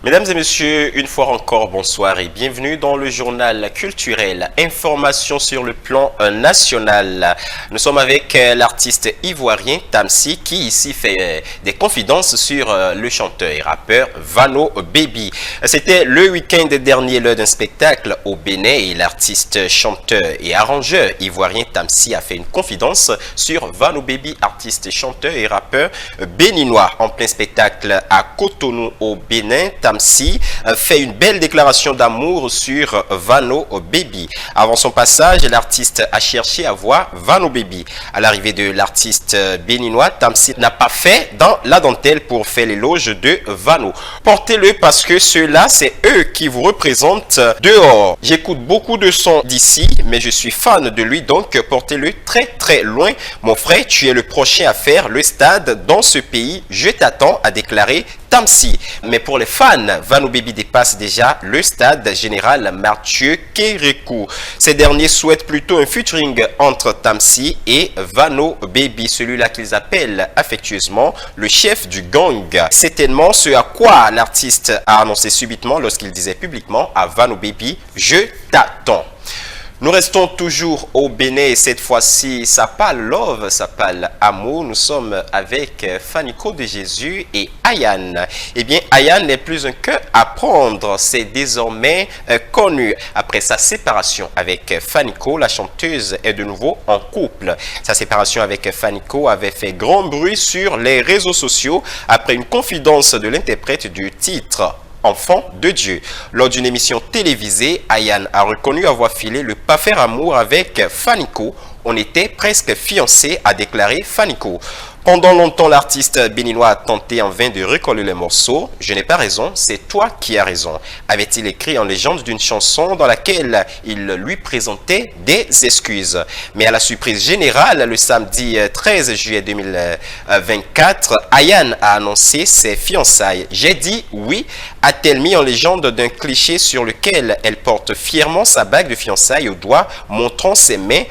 Mesdames et messieurs, une fois encore, bonsoir et bienvenue dans le journal culturel. Information sur le plan national. Nous sommes avec l'artiste ivoirien Tamsi qui ici fait des confidences sur le chanteur et rappeur Vano Baby. C'était le week-end dernier lors d'un spectacle au Bénin et l'artiste, chanteur et arrangeur ivoirien Tamsi a fait une confidence sur Vano Baby, artiste, chanteur et rappeur béninois. En plein spectacle à Cotonou au Bénin, Tamsi fait une belle déclaration d'amour sur Vano Baby. Avant son passage, l'artiste a cherché à voir Vano Baby. À l'arrivée de l'artiste béninois, Tamsi n'a pas fait dans la dentelle pour faire l'éloge de Vano. Portez-le parce que ceux-là, c'est eux qui vous représentent dehors. J'écoute beaucoup de sons d'ici, mais je suis fan de lui, donc portez-le très très loin. Mon frère, tu es le prochain à faire le stade dans ce pays. Je t'attends, a déclaré Tamsi. Mais pour les fans, Vano Baby dépasse déjà le stade général Mathieu Kérékou. Ces derniers souhaitent plutôt un featuring entre Tamsi et Vano Baby, celui-là qu'ils appellent affectueusement le chef du gang. C'est tellement ce à quoi l'artiste a annoncé subitement lorsqu'il disait publiquement à Vano Baby « Je t'attends ». Nous restons toujours au Bénin et cette fois-ci, ça parle love, ça parle amour. Nous sommes avec Fanico de Jésus et Ayane. Eh bien, Ayane n'est plus un que à prendre, c'est désormais connu. Après sa séparation avec Fanico, la chanteuse est de nouveau en couple. Sa séparation avec Fanico avait fait grand bruit sur les réseaux sociaux après une confidence de l'interprète du titre Enfant de Dieu. Lors d'une émission télévisée, Ayane a reconnu avoir filé le parfait amour avec Fanico. On était presque fiancés, a déclaré Fanico. Pendant longtemps, l'artiste béninois a tenté en vain de recoller les morceaux. Je n'ai pas raison, c'est toi qui as raison, avait-il écrit en légende d'une chanson dans laquelle il lui présentait des excuses. Mais à la surprise générale, le samedi 13 juillet 2024, Ayane a annoncé ses fiançailles. J'ai dit oui, a-t-elle mis en légende d'un cliché sur lequel elle porte fièrement sa bague de fiançailles au doigt, montrant ses mains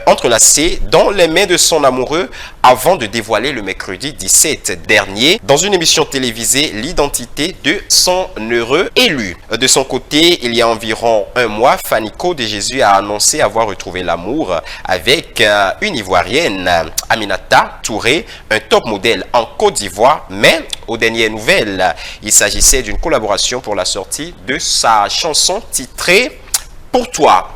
entrelacées dans les mains de son amoureux avant de dévoiler le mercredi 17 dernier dans une émission télévisée l'identité de son heureux élu. De son côté, il y a environ un mois, Fanico de Jésus a annoncé avoir retrouvé l'amour avec une Ivoirienne, Aminata Touré, un top modèle en Côte d'Ivoire, mais aux dernières nouvelles, il s'agissait d'une collaboration pour la sortie de sa chanson titrée « Pour toi ».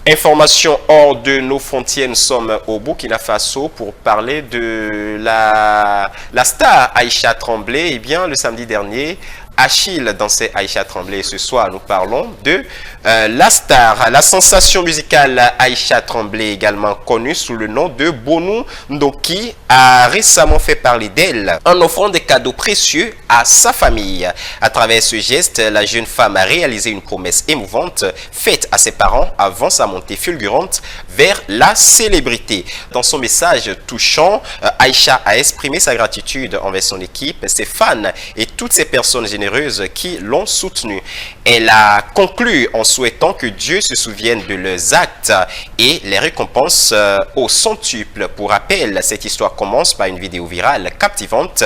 Information hors de nos frontières, nous sommes au Burkina Faso pour parler de la star Aïcha Tremblay. Eh bien, le samedi dernier, Achille dansait Aïcha Tremblay. Ce soir, nous parlons de la star, la sensation musicale Aïcha Tremblay, également connue sous le nom de Bonou Ndoki, a récemment fait parler d'elle en offrant des cadeaux précieux à sa famille. À travers ce geste, la jeune femme a réalisé une promesse émouvante faite à ses parents avant sa montée fulgurante vers la célébrité. Dans son message touchant, Aïcha a exprimé sa gratitude envers son équipe, ses fans et toutes ces personnes généreuses qui l'ont soutenue. Elle a conclu en souhaitant que Dieu se souvienne de leurs actes et les récompense au centuple. Pour rappel, cette histoire commence par une vidéo virale captivante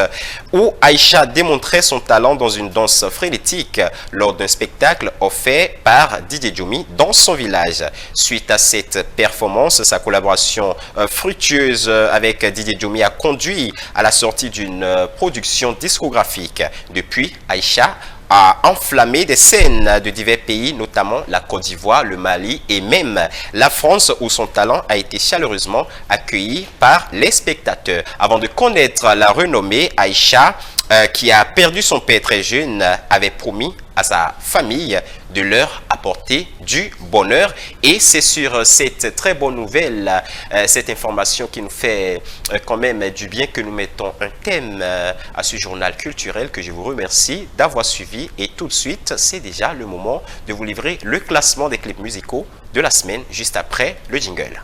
où Aïcha démontrait son talent dans une danse frénétique lors d'un spectacle offert par DJ Jomi dans son village. Suite à cette performance, sa collaboration fructueuse avec DJ Jomi a conduit à la sortie d'une production discographique. Depuis, Aïcha a enflammé des scènes de divers pays, notamment la Côte d'Ivoire, le Mali et même la France, où son talent a été chaleureusement accueilli par les spectateurs. Avant de connaître la renommée, Aïcha, qui a perdu son père très jeune, avait promis à sa famille de leur apporter du bonheur. Et c'est sur cette très bonne nouvelle, cette information qui nous fait quand même du bien, que nous mettons un thème à ce journal culturel que je vous remercie d'avoir suivi. Et tout de suite, c'est déjà le moment de vous livrer le classement des clips musicaux de la semaine, juste après le jingle.